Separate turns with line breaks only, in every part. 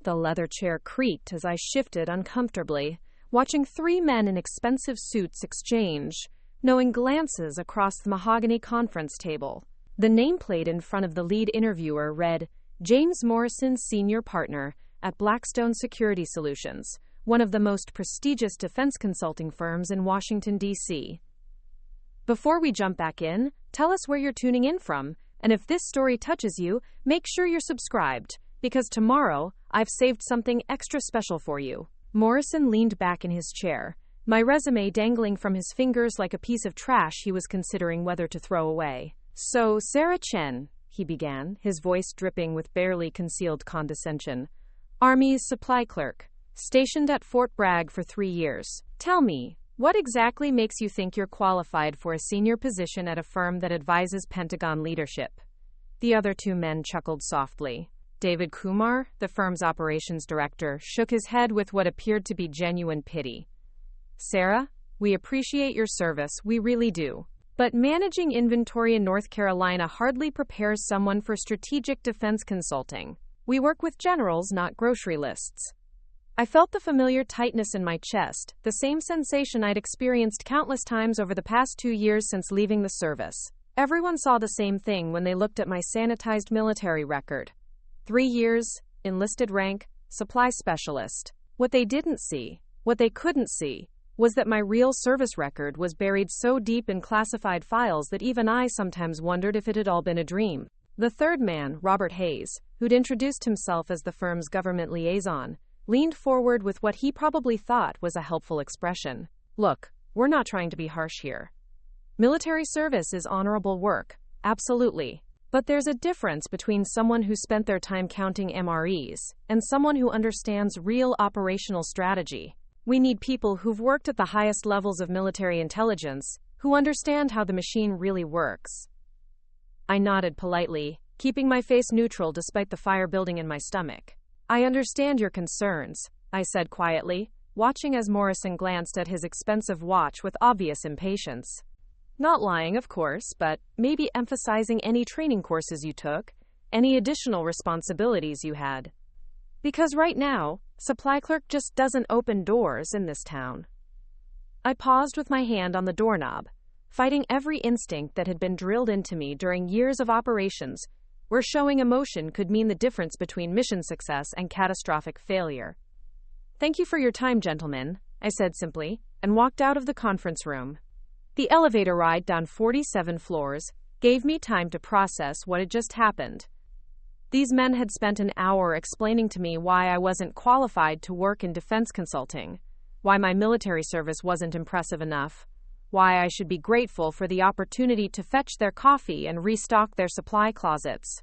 The leather chair creaked as I shifted uncomfortably, watching three men in expensive suits exchange knowing glances across the mahogany conference table. The nameplate in front of the lead interviewer read, James Morrison, Senior Partner at Blackstone Security Solutions, one of the most prestigious defense consulting firms in Washington, D.C. Before we jump back in, tell us where you're tuning in from, and if this story touches you, make sure you're subscribed, because tomorrow, I've saved something extra special for you. Morrison leaned back in his chair, my resume dangling from his fingers like a piece of trash he was considering whether to throw away. So, Sarah Chen, he began, his voice dripping with barely concealed condescension. Army's supply clerk, stationed at Fort Bragg for 3 years. Tell me, what exactly makes you think you're qualified for a senior position at a firm that advises Pentagon leadership? The other two men chuckled softly. David Kumar, the firm's operations director, shook his head with what appeared to be genuine pity. Sarah, we appreciate your service, we really do. But managing inventory in North Carolina hardly prepares someone for strategic defense consulting. We work with generals, not grocery lists. I felt the familiar tightness in my chest, the same sensation I'd experienced countless times over the past 2 years since leaving the service. Everyone saw the same thing when they looked at my sanitized military record. 3 years, enlisted rank, supply specialist. What they didn't see, what they couldn't see, was that my real service record was buried so deep in classified files that even I sometimes wondered if it had all been a dream. The third man, Robert Hayes, who'd introduced himself as the firm's government liaison, leaned forward with what he probably thought was a helpful expression. Look, we're not trying to be harsh here. Military service is honorable work, absolutely. But there's a difference between someone who spent their time counting MREs and someone who understands real operational strategy. We need people who've worked at the highest levels of military intelligence, who understand how the machine really works. I nodded politely, keeping my face neutral despite the fire building in my stomach. I understand your concerns, I said quietly, watching as Morrison glanced at his expensive watch with obvious impatience. Not lying, of course, but maybe emphasizing any training courses you took, any additional responsibilities you had. Because right now, supply clerk just doesn't open doors in this town. I paused with my hand on the doorknob, fighting every instinct that had been drilled into me during years of operations, where showing emotion could mean the difference between mission success and catastrophic failure. Thank you for your time, gentlemen, I said simply, and walked out of the conference room. The elevator ride down 47 floors gave me time to process what had just happened. These men had spent an hour explaining to me why I wasn't qualified to work in defense consulting, why my military service wasn't impressive enough, why I should be grateful for the opportunity to fetch their coffee and restock their supply closets.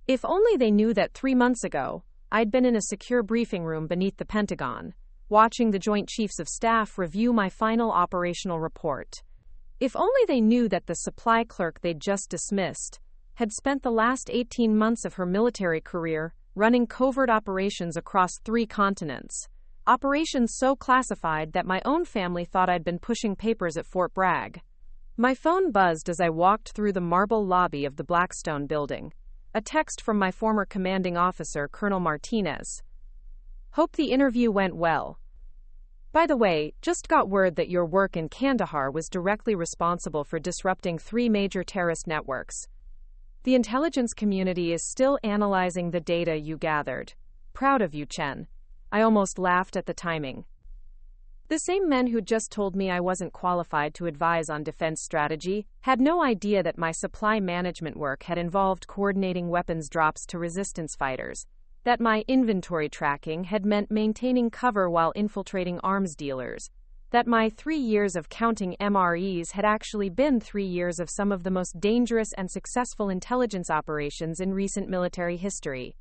If only they knew that 3 months ago, I'd been in a secure briefing room beneath the Pentagon, watching the Joint Chiefs of Staff review my final operational report. If only they knew that the supply clerk they'd just dismissed had spent the last 18 months of her military career running covert operations across 3 continents, operations so classified that my own family thought I'd been pushing papers at Fort Bragg. My phone buzzed as I walked through the marble lobby of the Blackstone building. A text from my former commanding officer, Colonel Martinez. Hope the interview went well. By the way, just got word that your work in Kandahar was directly responsible for disrupting 3 major terrorist networks. The intelligence community is still analyzing the data you gathered. Proud of you, Chen. I almost laughed at the timing. The same men who just told me I wasn't qualified to advise on defense strategy had no idea that my supply management work had involved coordinating weapons drops to resistance fighters, that my inventory tracking had meant maintaining cover while infiltrating arms dealers, that my 3 years of counting MREs had actually been 3 years of some of the most dangerous and successful intelligence operations in recent military history.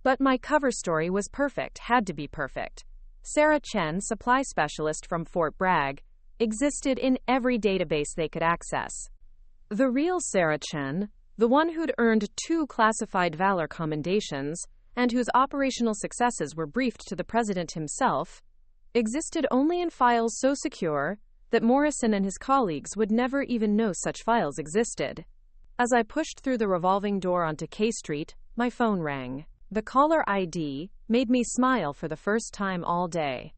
But my cover story was perfect, had to be perfect. Sarah Chen, supply specialist from Fort Bragg, existed in every database they could access. The real Sarah Chen, the one who'd earned 2 classified valor commendations, and whose operational successes were briefed to the president himself, existed only in files so secure that Morrison and his colleagues would never even know such files existed. As I pushed through the revolving door onto K Street, my phone rang. The caller ID made me smile for the first time all day.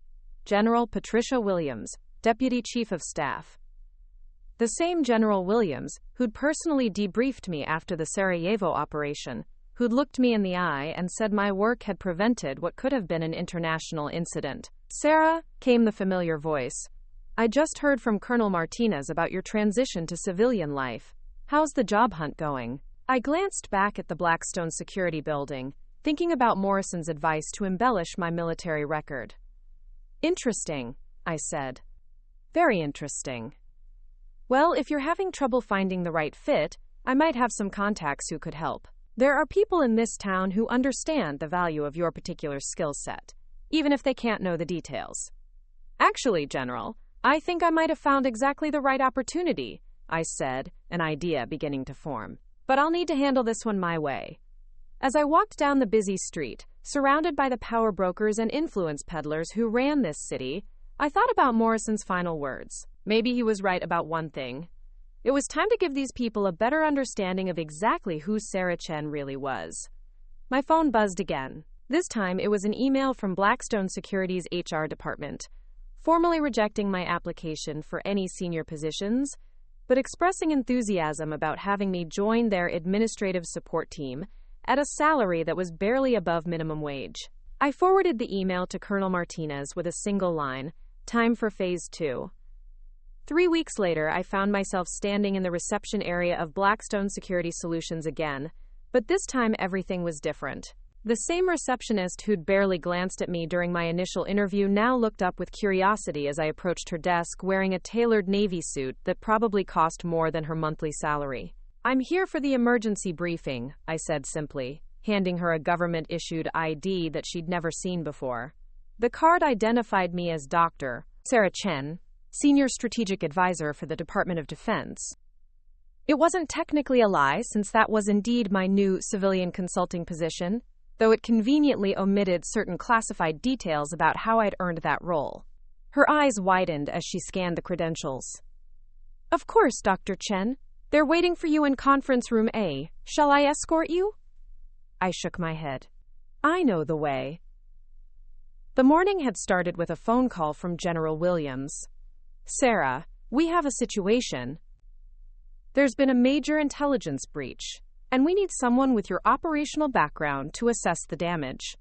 General Patricia Williams, Deputy Chief of Staff. The same General Williams who'd personally debriefed me after the Sarajevo operation, who'd looked me in the eye and said my work had prevented what could have been an international incident. "Sarah," came the familiar voice. "I just heard from Colonel Martinez about your transition to civilian life. How's the job hunt going?" I glanced back at the Blackstone security building, thinking about Morrison's advice to embellish my military record. "Interesting," I said. "Very interesting. Well, if you're having trouble finding the right fit, I might have some contacts who could help. There are people in this town who understand the value of your particular skill set, even if they can't know the details." "Actually, General, I think I might have found exactly the right opportunity," I said, an idea beginning to form. "But I'll need to handle this one my way." As I walked down the busy street, surrounded by the power brokers and influence peddlers who ran this city, I thought about Morrison's final words. Maybe he was right about one thing. It was time to give these people a better understanding of exactly who Sarah Chen really was. My phone buzzed again. This time it was an email from Blackstone Security's HR department, formally rejecting my application for any senior positions, but expressing enthusiasm about having me join their administrative support team at a salary that was barely above minimum wage. I forwarded the email to Colonel Martinez with a single line, "Time for Phase 2. 3 weeks later, I found myself standing in the reception area of Blackstone Security Solutions again, but this time everything was different. The same receptionist who'd barely glanced at me during my initial interview now looked up with curiosity as I approached her desk wearing a tailored navy suit that probably cost more than her monthly salary. "I'm here for the emergency briefing," I said simply, handing her a government-issued ID that she'd never seen before. The card identified me as Dr. Sarah Chen, Senior Strategic Advisor for the Department of Defense. It wasn't technically a lie, since that was indeed my new civilian consulting position, though it conveniently omitted certain classified details about how I'd earned that role. Her eyes widened as she scanned the credentials. "Of course, Dr. Chen. They're waiting for you in conference room A. Shall I escort you?" I shook my head. "I know the way." The morning had started with a phone call from General Williams. "Sarah, we have a situation. There's been a major intelligence breach, and we need someone with your operational background to assess the damage.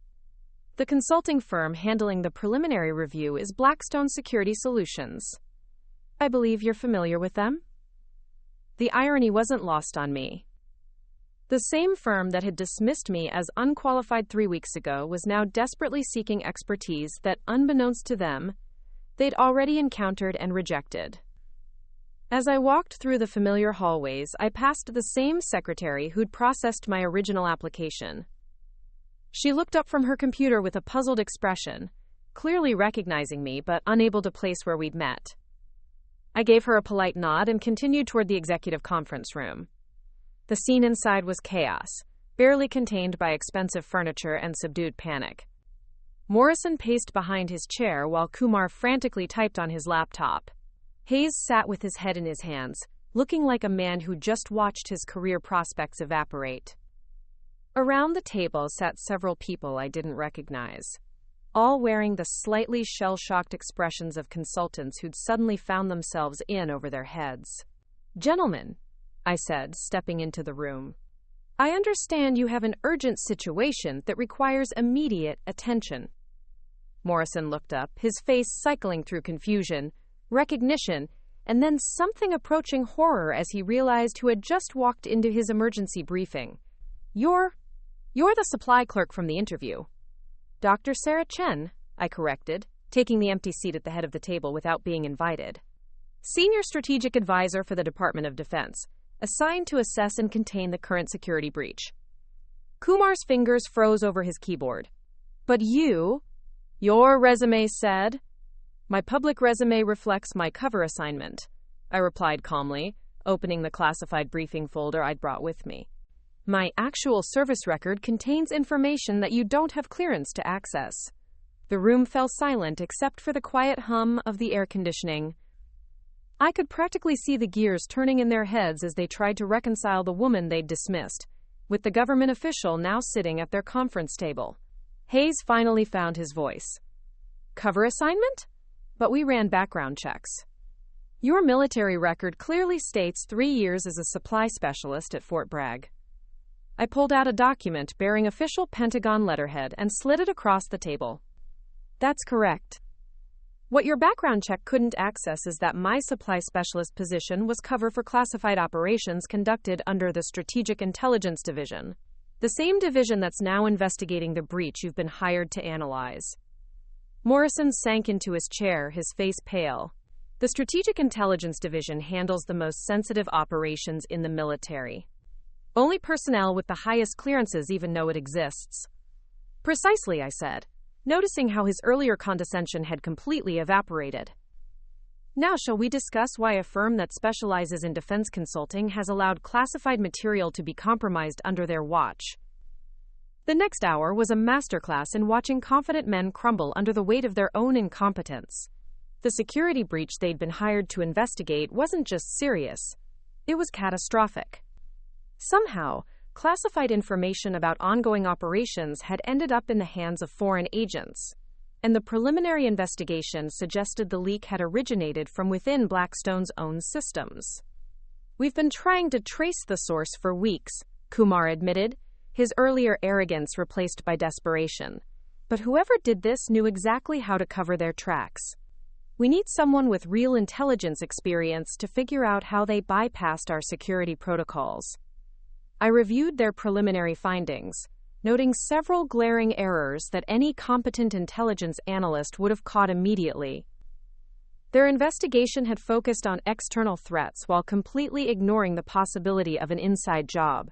The consulting firm handling the preliminary review is Blackstone Security Solutions. I believe you're familiar with them?" The irony wasn't lost on me. The same firm that had dismissed me as unqualified 3 weeks ago was now desperately seeking expertise that, unbeknownst to them, they'd already encountered and rejected. As I walked through the familiar hallways, I passed the same secretary who'd processed my original application. She looked up from her computer with a puzzled expression, clearly recognizing me but unable to place where we'd met. I gave her a polite nod and continued toward the executive conference room. The scene inside was chaos, barely contained by expensive furniture and subdued panic. Morrison paced behind his chair while Kumar frantically typed on his laptop. Hayes sat with his head in his hands, looking like a man who just watched his career prospects evaporate. Around the table sat several people I didn't recognize, all wearing the slightly shell-shocked expressions of consultants who'd suddenly found themselves in over their heads. "Gentlemen," I said, stepping into the room, "I understand you have an urgent situation that requires immediate attention." Morrison looked up, his face cycling through confusion, recognition, and then something approaching horror as he realized who had just walked into his emergency briefing. You're the supply clerk from the interview." "Dr. Sarah Chen," I corrected, taking the empty seat at the head of the table without being invited. "Senior Strategic Advisor for the Department of Defense, assigned to assess and contain the current security breach." Kumar's fingers froze over his keyboard. "But your resume said..." "My public resume reflects my cover assignment," I replied calmly, opening the classified briefing folder I'd brought with me. "My actual service record contains information that you don't have clearance to access." The room fell silent except for the quiet hum of the air conditioning. I could practically see the gears turning in their heads as they tried to reconcile the woman they'd dismissed with the government official now sitting at their conference table. Hayes finally found his voice. Cover assignment? But we ran background checks. Your military record clearly states 3 years as a supply specialist at Fort Bragg. I pulled out a document bearing official Pentagon letterhead and slid it across the table. That's correct. What your background check couldn't access is that my supply specialist position was cover for classified operations conducted under the Strategic Intelligence Division, the same division that's now investigating the breach you've been hired to analyze. Morrison sank into his chair, his face pale. The Strategic Intelligence Division handles the most sensitive operations in the military. Only personnel with the highest clearances even know it exists. Precisely, I said, noticing how his earlier condescension had completely evaporated. Now shall we discuss why a firm that specializes in defense consulting has allowed classified material to be compromised under their watch? The next hour was a masterclass in watching confident men crumble under the weight of their own incompetence. The security breach they'd been hired to investigate wasn't just serious, it was catastrophic. Somehow, classified information about ongoing operations had ended up in the hands of foreign agents, and the preliminary investigation suggested the leak had originated from within Blackstone's own systems. We've been trying to trace the source for weeks, Kumar admitted, his earlier arrogance replaced by desperation. But whoever did this knew exactly how to cover their tracks. We need someone with real intelligence experience to figure out how they bypassed our security protocols. I reviewed their preliminary findings, noting several glaring errors that any competent intelligence analyst would have caught immediately. Their investigation had focused on external threats while completely ignoring the possibility of an inside job.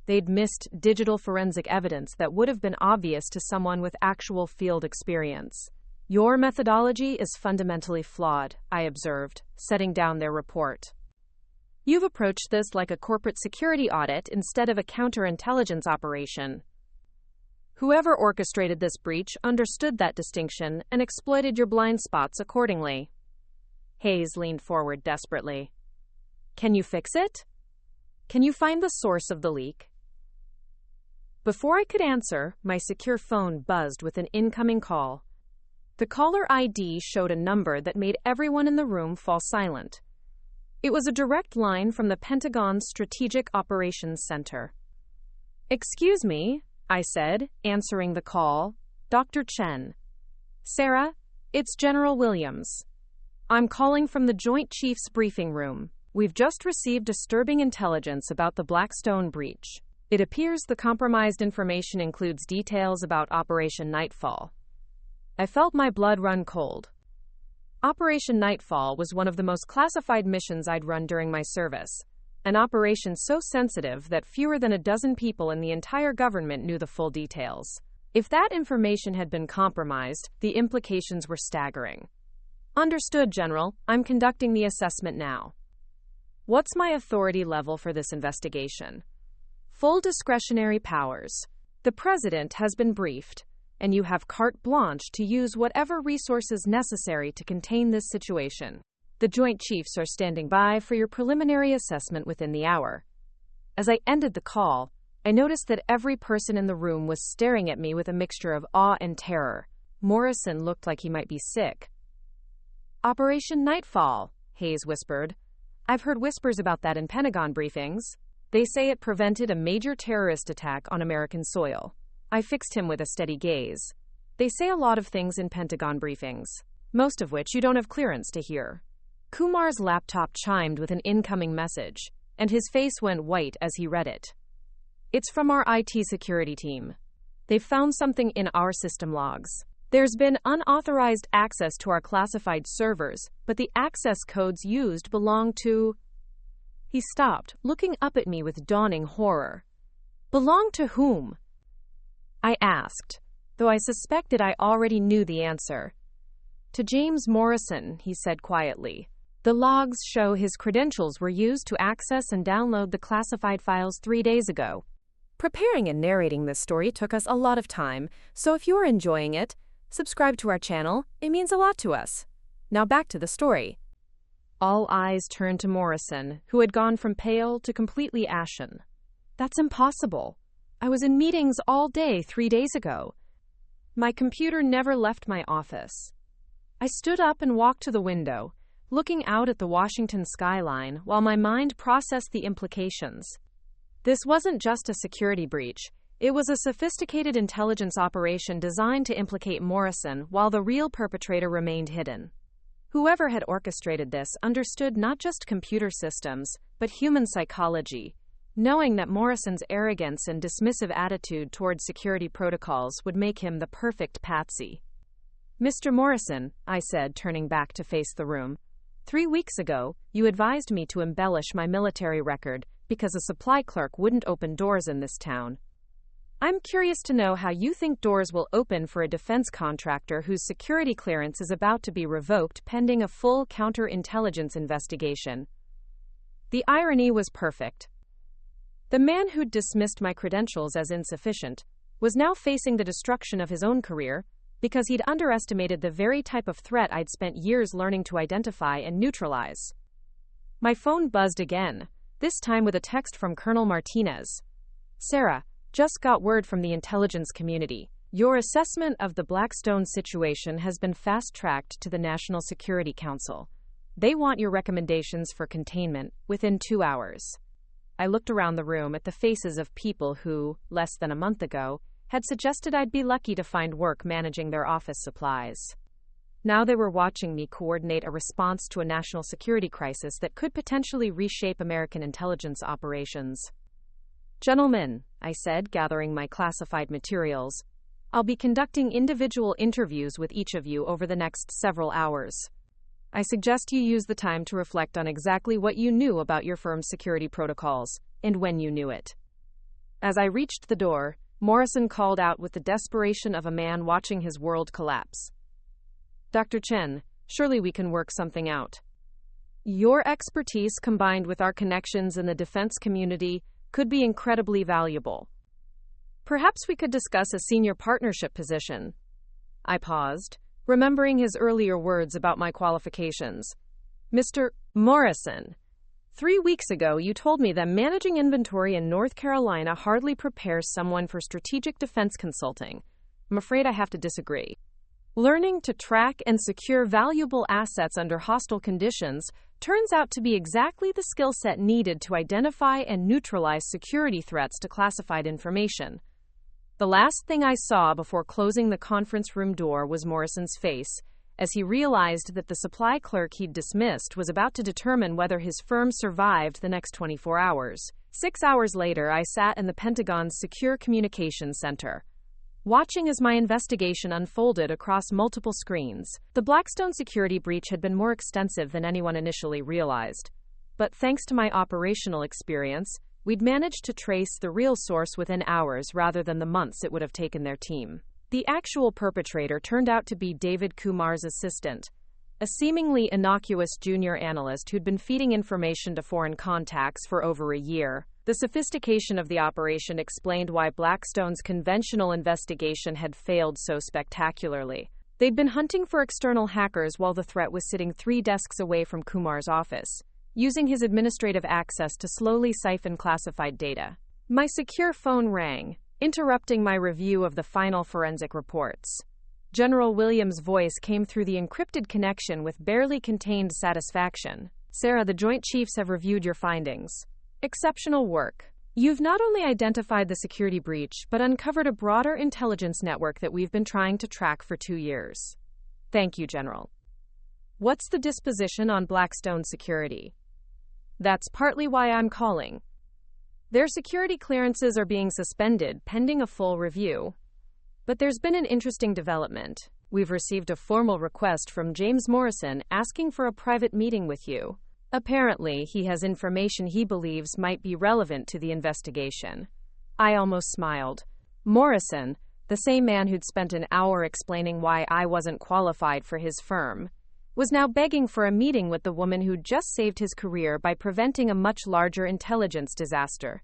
They'd missed digital forensic evidence that would have been obvious to someone with actual field experience. Your methodology is fundamentally flawed, I observed, setting down their report. You've approached this like a corporate security audit instead of a counterintelligence operation. Whoever orchestrated this breach understood that distinction and exploited your blind spots accordingly. Hayes leaned forward desperately. Can you fix it? Can you find the source of the leak? Before I could answer, my secure phone buzzed with an incoming call. The caller ID showed a number that made everyone in the room fall silent. It was a direct line from the Pentagon's Strategic Operations Center. Excuse me, I said, answering the call. Dr. Chen. Sarah, it's General Williams. I'm calling from the Joint Chiefs briefing room. We've just received disturbing intelligence about the Blackstone breach. It appears the compromised information includes details about Operation Nightfall. I felt my blood run cold. Operation Nightfall was one of the most classified missions I'd run during my service, an operation so sensitive that fewer than a dozen people in the entire government knew the full details. If that information had been compromised, the implications were staggering. Understood, General. I'm conducting the assessment now. What's my authority level for this investigation? Full discretionary powers. The President has been briefed, and you have carte blanche to use whatever resources necessary to contain this situation. The Joint Chiefs are standing by for your preliminary assessment within the hour. As I ended the call, I noticed that every person in the room was staring at me with a mixture of awe and terror. Morrison looked like he might be sick. Operation Nightfall, Hayes whispered. I've heard whispers about that in Pentagon briefings. They say it prevented a major terrorist attack on American soil. I fixed him with a steady gaze. They say a lot of things in Pentagon briefings, most of which you don't have clearance to hear. Kumar's laptop chimed with an incoming message, and his face went white as he read it. It's from our IT security team. They've found something in our system logs. There's been unauthorized access to our classified servers, but the access codes used belong to... He stopped, looking up at me with dawning horror. Belong to whom? I asked, though I suspected I already knew the answer. To James Morrison, he said quietly. The logs show his credentials were used to access and download the classified files 3 days ago. Preparing and narrating this story took us a lot of time, so if you're enjoying it, subscribe to our channel. It means a lot to us. Now back to the story. All eyes turned to Morrison, who had gone from pale to completely ashen. That's impossible. I was in meetings all day 3 days ago. My computer never left my office. I stood up and walked to the window, looking out at the Washington skyline while my mind processed the implications. This wasn't just a security breach. It was a sophisticated intelligence operation designed to implicate Morrison while the real perpetrator remained hidden. Whoever had orchestrated this understood not just computer systems, but human psychology, knowing that Morrison's arrogance and dismissive attitude toward security protocols would make him the perfect patsy. "Mr. Morrison," I said, turning back to face the room, 3 weeks ago, you advised me to embellish my military record because a supply clerk wouldn't open doors in this town. I'm curious to know how you think doors will open for a defense contractor whose security clearance is about to be revoked pending a full counterintelligence investigation. The irony was perfect. The man who'd dismissed my credentials as insufficient was now facing the destruction of his own career because he'd underestimated the very type of threat I'd spent years learning to identify and neutralize. My phone buzzed again, this time with a text from Colonel Martinez. "Sarah, just got word from the intelligence community. Your assessment of the Blackstone situation has been fast-tracked to the National Security Council. They want your recommendations for containment within 2 hours." I looked around the room at the faces of people who, less than a month ago, had suggested I'd be lucky to find work managing their office supplies. Now they were watching me coordinate a response to a national security crisis that could potentially reshape American intelligence operations. "Gentlemen," I said, gathering my classified materials, "I'll be conducting individual interviews with each of you over the next several hours. I suggest you use the time to reflect on exactly what you knew about your firm's security protocols, and when you knew it." As I reached the door, Morrison called out with the desperation of a man watching his world collapse. "Dr. Chen, surely we can work something out. Your expertise combined with our connections in the defense community could be incredibly valuable. Perhaps we could discuss a senior partnership position." I paused, remembering his earlier words about my qualifications. "Mr. Morrison, 3 weeks ago you told me that managing inventory in North Carolina hardly prepares someone for strategic defense consulting. I'm afraid I have to disagree. Learning to track and secure valuable assets under hostile conditions turns out to be exactly the skill set needed to identify and neutralize security threats to classified information." The last thing I saw before closing the conference room door was Morrison's face, as he realized that the supply clerk he'd dismissed was about to determine whether his firm survived the next 24 hours. 6 hours later, I sat in the Pentagon's Secure Communications Center, watching as my investigation unfolded across multiple screens. The Blackstone security breach had been more extensive than anyone initially realized. But thanks to my operational experience, we'd managed to trace the real source within hours rather than the months it would have taken their team. The actual perpetrator turned out to be David Kumar's assistant, a seemingly innocuous junior analyst who'd been feeding information to foreign contacts for over a year. The sophistication of the operation explained why Blackstone's conventional investigation had failed so spectacularly. They'd been hunting for external hackers while the threat was sitting 3 desks away from Kumar's office, using his administrative access to slowly siphon classified data. My secure phone rang, interrupting my review of the final forensic reports. General Williams' voice came through the encrypted connection with barely contained satisfaction. "Sarah, the Joint Chiefs have reviewed your findings. Exceptional work. You've not only identified the security breach, but uncovered a broader intelligence network that we've been trying to track for 2 years. Thank you, General. What's the disposition on Blackstone security?" "That's partly why I'm calling. Their security clearances are being suspended pending a full review. But there's been an interesting development. We've received a formal request from James Morrison asking for a private meeting with you. Apparently, he has information he believes might be relevant to the investigation." I almost smiled. Morrison, the same man who'd spent an hour explaining why I wasn't qualified for his firm, was now begging for a meeting with the woman who'd just saved his career by preventing a much larger intelligence disaster.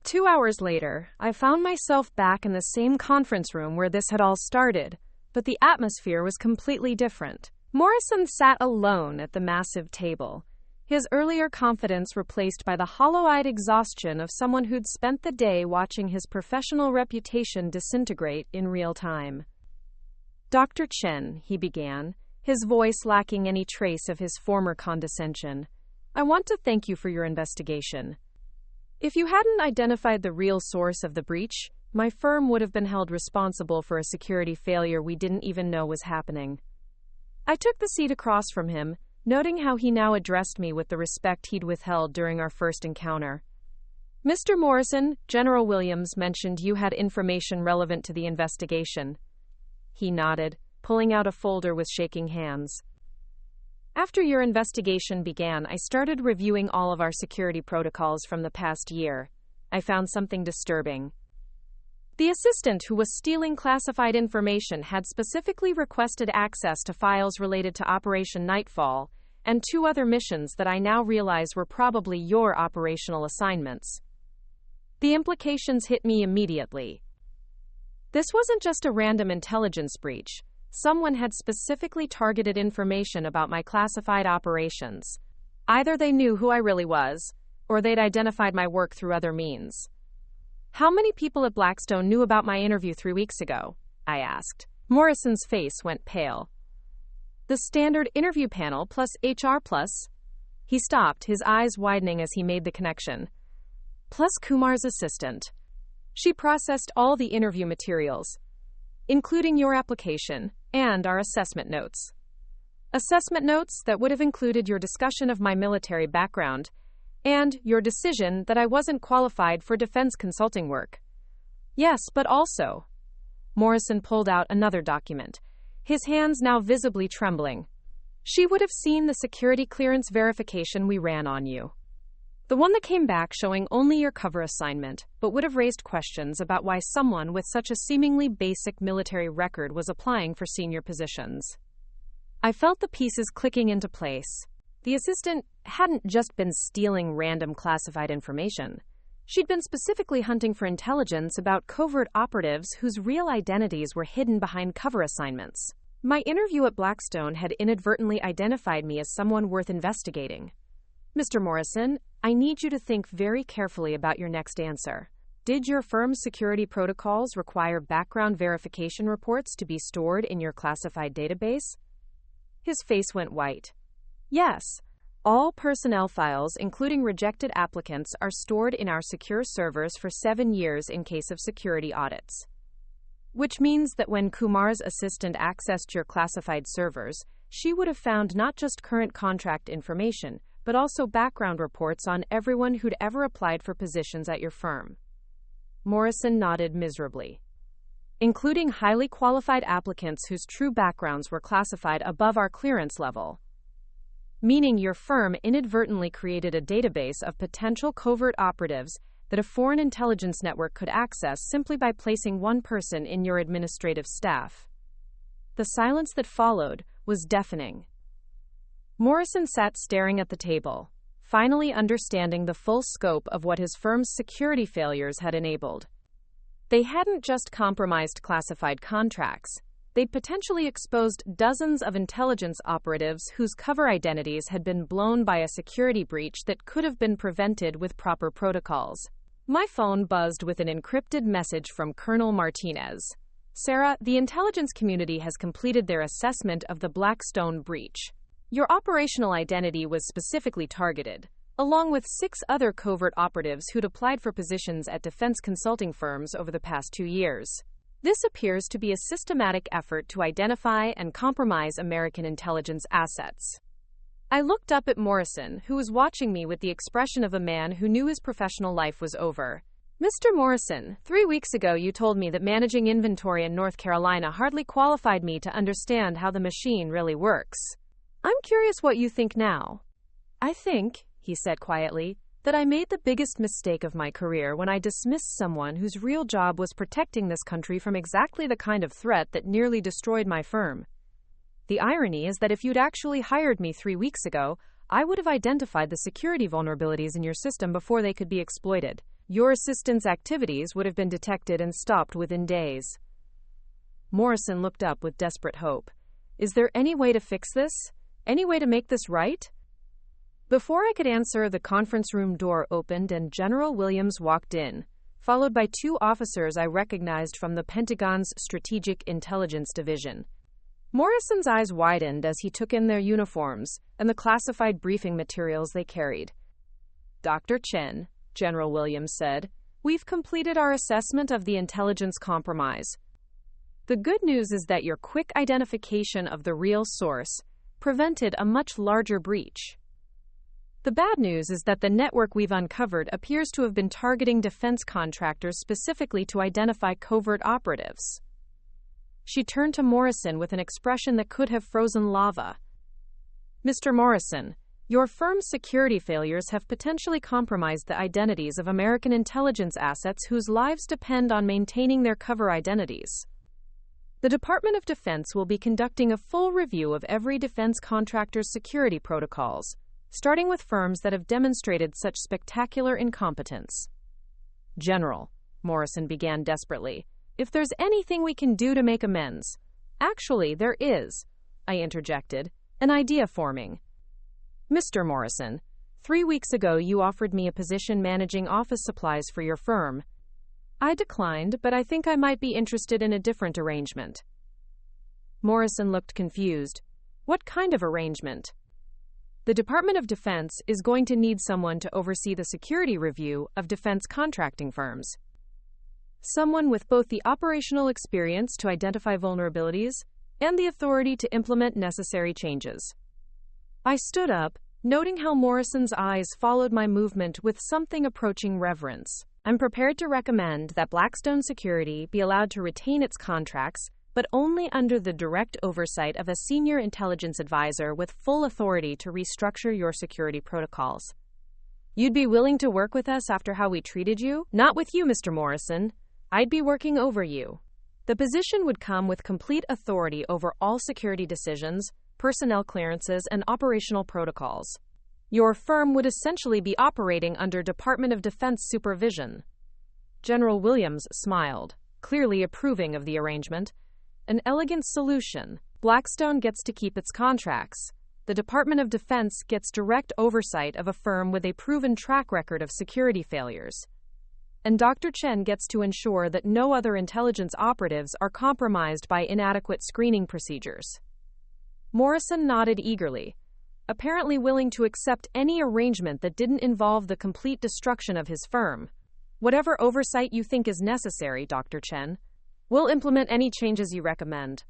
2 hours later, I found myself back in the same conference room where this had all started, but the atmosphere was completely different. Morrison sat alone at the massive table, his earlier confidence replaced by the hollow-eyed exhaustion of someone who'd spent the day watching his professional reputation disintegrate in real time. "Dr. Chen," he began, his voice lacking any trace of his former condescension, "I want to thank you for your investigation. If you hadn't identified the real source of the breach, my firm would have been held responsible for a security failure we didn't even know was happening." I took the seat across from him, noting how he now addressed me with the respect he'd withheld during our first encounter. "Mr. Morrison, General Williams mentioned you had information relevant to the investigation." He nodded, pulling out a folder with shaking hands. "After your investigation began, I started reviewing all of our security protocols from the past year. I found something disturbing. The assistant who was stealing classified information had specifically requested access to files related to Operation Nightfall and 2 other missions that I now realize were probably your operational assignments. The implications hit me immediately. This wasn't just a random intelligence breach. Someone had specifically targeted information about my classified operations. Either they knew who I really was, or they'd identified my work through other means. How many people at Blackstone knew about my interview 3 weeks ago? I asked. Morrison's face went pale. The standard interview panel plus HR plus. He stopped, his eyes widening as he made the connection. Plus Kumar's assistant. She processed all the interview materials, including your application and our assessment notes. Assessment notes that would have included your discussion of my military background and your decision that I wasn't qualified for defense consulting work. Yes, but also. Morrison pulled out another document, his hands now visibly trembling. She would have seen the security clearance verification we ran on you. The one that came back showing only your cover assignment, but would have raised questions about why someone with such a seemingly basic military record was applying for senior positions. I felt the pieces clicking into place. The assistant hadn't just been stealing random classified information. She'd been specifically hunting for intelligence about covert operatives whose real identities were hidden behind cover assignments. My interview at Blackstone had inadvertently identified me as someone worth investigating. Mr. Morrison, I need you to think very carefully about your next answer. Did your firm's security protocols require background verification reports to be stored in your classified database? His face went white. Yes. All personnel files, including rejected applicants, are stored in our secure servers for 7 years in case of security audits. Which means that when Kumar's assistant accessed your classified servers, she would have found not just current contract information, but also background reports on everyone who'd ever applied for positions at your firm. Morrison nodded miserably. Including highly qualified applicants whose true backgrounds were classified above our clearance level. Meaning your firm inadvertently created a database of potential covert operatives that a foreign intelligence network could access simply by placing one person in your administrative staff. The silence that followed was deafening. Morrison sat staring at the table, finally understanding the full scope of what his firm's security failures had enabled. They hadn't just compromised classified contracts. They'd potentially exposed dozens of intelligence operatives whose cover identities had been blown by a security breach that could have been prevented with proper protocols. My phone buzzed with an encrypted message from Colonel Martinez. Sarah, the intelligence community has completed their assessment of the Blackstone breach. Your operational identity was specifically targeted, along with 6 other covert operatives who'd applied for positions at defense consulting firms over the past 2 years. This appears to be a systematic effort to identify and compromise American intelligence assets. I looked up at Morrison, who was watching me with the expression of a man who knew his professional life was over. Mr. Morrison, 3 weeks ago you told me that managing inventory in North Carolina hardly qualified me to understand how the machine really works. I'm curious what you think now. I think, he said quietly, that I made the biggest mistake of my career when I dismissed someone whose real job was protecting this country from exactly the kind of threat that nearly destroyed my firm. The irony is that if you'd actually hired me 3 weeks ago, I would have identified the security vulnerabilities in your system before they could be exploited. Your assistant's activities would have been detected and stopped within days. Morrison looked up with desperate hope. Is there any way to fix this? Any way to make this right? Before I could answer, the conference room door opened and General Williams walked in, followed by two officers I recognized from the Pentagon's Strategic Intelligence Division. Morrison's eyes widened as he took in their uniforms and the classified briefing materials they carried. "Dr. Chen," General Williams said, "we've completed our assessment of the intelligence compromise. The good news is that your quick identification of the real source prevented a much larger breach. The bad news is that the network we've uncovered appears to have been targeting defense contractors specifically to identify covert operatives." She turned to Morrison with an expression that could have frozen lava. "Mr. Morrison, your firm's security failures have potentially compromised the identities of American intelligence assets whose lives depend on maintaining their cover identities. The Department of Defense will be conducting a full review of every defense contractor's security protocols, starting with firms that have demonstrated such spectacular incompetence." "General," Morrison began desperately, "if there's anything we can do to make amends—" "Actually, there is," I interjected, "an idea forming. Mr. Morrison, 3 weeks ago you offered me a position managing office supplies for your firm. I declined, but I think I might be interested in a different arrangement." Morrison looked confused. "What kind of arrangement?" "The Department of Defense is going to need someone to oversee the security review of defense contracting firms. Someone with both the operational experience to identify vulnerabilities and the authority to implement necessary changes." I stood up, noting how Morrison's eyes followed my movement with something approaching reverence. "I'm prepared to recommend that Blackstone Security be allowed to retain its contracts, but only under the direct oversight of a senior intelligence advisor with full authority to restructure your security protocols. You'd be willing to work with us after how we treated you?" "Not with you, Mr. Morrison. I'd be working over you. The position would come with complete authority over all security decisions, personnel clearances, and operational protocols. Your firm would essentially be operating under Department of Defense supervision." General Williams smiled, clearly approving of the arrangement. "An elegant solution. Blackstone gets to keep its contracts. The Department of Defense gets direct oversight of a firm with a proven track record of security failures. And Dr. Chen gets to ensure that no other intelligence operatives are compromised by inadequate screening procedures." Morrison nodded eagerly, apparently willing to accept any arrangement that didn't involve the complete destruction of his firm. "Whatever oversight you think is necessary, Dr. Chen. We'll implement any changes you recommend."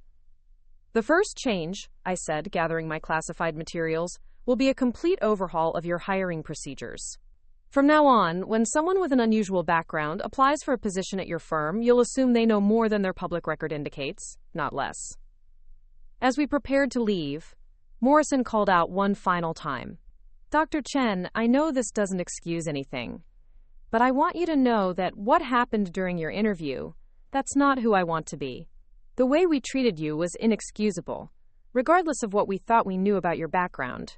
"The first change," I said, gathering my classified materials, "will be a complete overhaul of your hiring procedures. From now on, when someone with an unusual background applies for a position at your firm, you'll assume they know more than their public record indicates, not less." As we prepared to leave, Morrison called out one final time. "Dr. Chen, I know this doesn't excuse anything, but I want you to know that what happened during your interview, that's not who I want to be. The way we treated you was inexcusable, regardless of what we thought we knew about your background."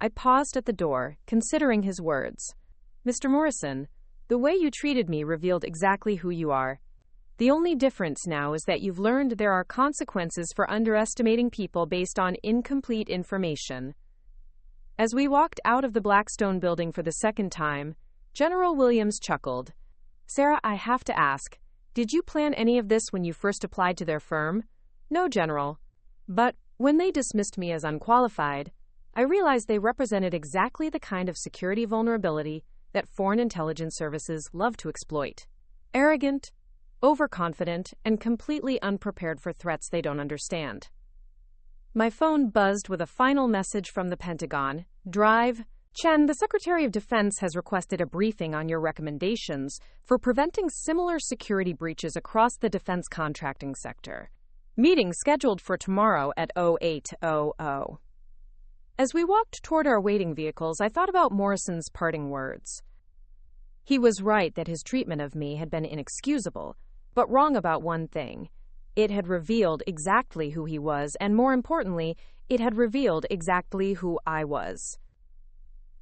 I paused at the door, considering his words. "Mr. Morrison, the way you treated me revealed exactly who you are. The only difference now is that you've learned there are consequences for underestimating people based on incomplete information." As we walked out of the Blackstone building for the second time, General Williams chuckled. "Sarah, I have to ask, did you plan any of this when you first applied to their firm?" "No, General. But when they dismissed me as unqualified, I realized they represented exactly the kind of security vulnerability that foreign intelligence services love to exploit. Arrogant, overconfident, and completely unprepared for threats they don't understand." My phone buzzed with a final message from the Pentagon. "Drive. Chen, the Secretary of Defense has requested a briefing on your recommendations for preventing similar security breaches across the defense contracting sector. Meeting scheduled for tomorrow at 0800. As we walked toward our waiting vehicles, I thought about Morrison's parting words. He was right that his treatment of me had been inexcusable, but wrong about one thing. It had revealed exactly who he was, and more importantly, it had revealed exactly who I was.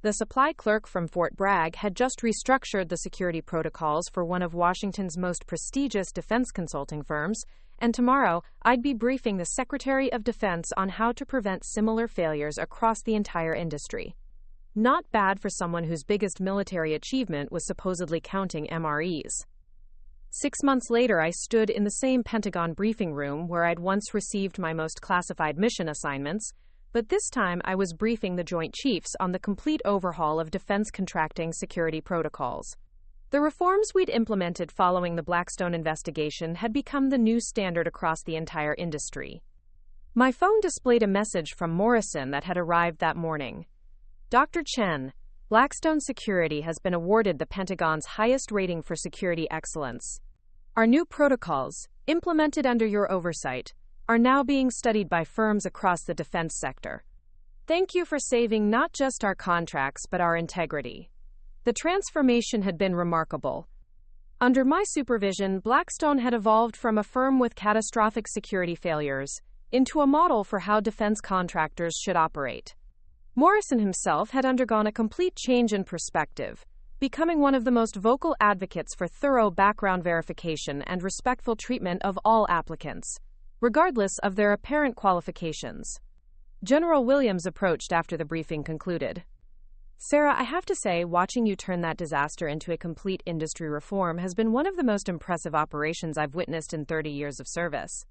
The supply clerk from Fort Bragg had just restructured the security protocols for one of Washington's most prestigious defense consulting firms, and tomorrow I'd be briefing the Secretary of Defense on how to prevent similar failures across the entire industry. Not bad for someone whose biggest military achievement was supposedly counting MREs. 6 months later, I stood in the same Pentagon briefing room where I'd once received my most classified mission assignments, but this time I was briefing the Joint Chiefs on the complete overhaul of defense contracting security protocols. The reforms we'd implemented following the Blackstone investigation had become the new standard across the entire industry. My phone displayed a message from Morrison that had arrived that morning. Dr. Chen, Blackstone Security has been awarded the Pentagon's highest rating for security excellence. Our new protocols, implemented under your oversight, are now being studied by firms across the defense sector. Thank you for saving not just our contracts but our integrity. The transformation had been remarkable. Under my supervision, Blackstone had evolved from a firm with catastrophic security failures into a model for how defense contractors should operate. Morrison himself had undergone a complete change in perspective, becoming one of the most vocal advocates for thorough background verification and respectful treatment of all applicants, regardless of their apparent qualifications. General Williams approached after the briefing concluded. Sarah, I have to say, watching you turn that disaster into a complete industry reform has been one of the most impressive operations I've witnessed in 30 years of service.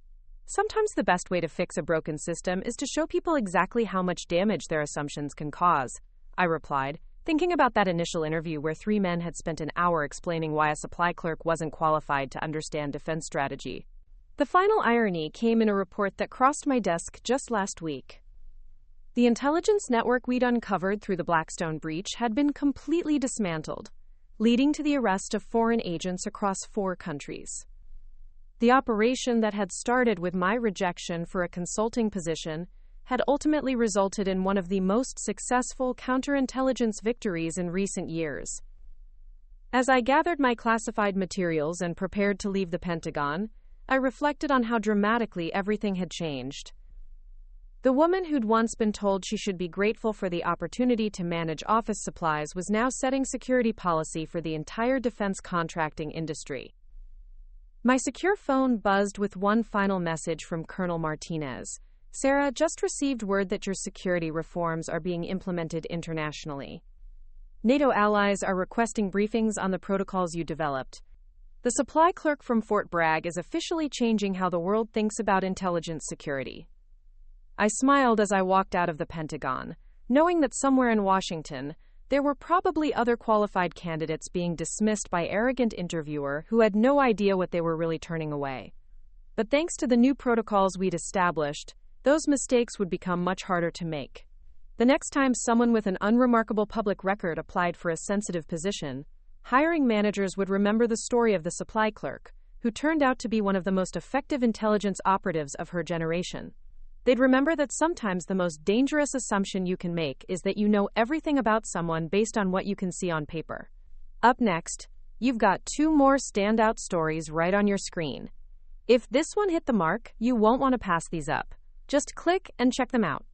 Sometimes the best way to fix a broken system is to show people exactly how much damage their assumptions can cause, I replied, thinking about that initial interview where 3 men had spent an hour explaining why a supply clerk wasn't qualified to understand defense strategy. The final irony came in a report that crossed my desk just last week. The intelligence network we'd uncovered through the Blackstone breach had been completely dismantled, leading to the arrest of foreign agents across 4 countries. The operation that had started with my rejection for a consulting position had ultimately resulted in one of the most successful counterintelligence victories in recent years. As I gathered my classified materials and prepared to leave the Pentagon, I reflected on how dramatically everything had changed. The woman who'd once been told she should be grateful for the opportunity to manage office supplies was now setting security policy for the entire defense contracting industry. My secure phone buzzed with one final message from Colonel Martinez. Sarah, just received word that your security reforms are being implemented internationally. NATO allies are requesting briefings on the protocols you developed. The supply clerk from Fort Bragg is officially changing how the world thinks about intelligence security. I smiled as I walked out of the Pentagon, knowing that somewhere in Washington, there were probably other qualified candidates being dismissed by arrogant interviewer who had no idea what they were really turning away. But thanks to the new protocols we'd established, those mistakes would become much harder to make. The next time someone with an unremarkable public record applied for a sensitive position, hiring managers would remember the story of the supply clerk, who turned out to be one of the most effective intelligence operatives of her generation. They'd remember that sometimes the most dangerous assumption you can make is that you know everything about someone based on what you can see on paper. Up next, you've got 2 more standout stories right on your screen. If this one hit the mark, you won't want to pass these up. Just click and check them out.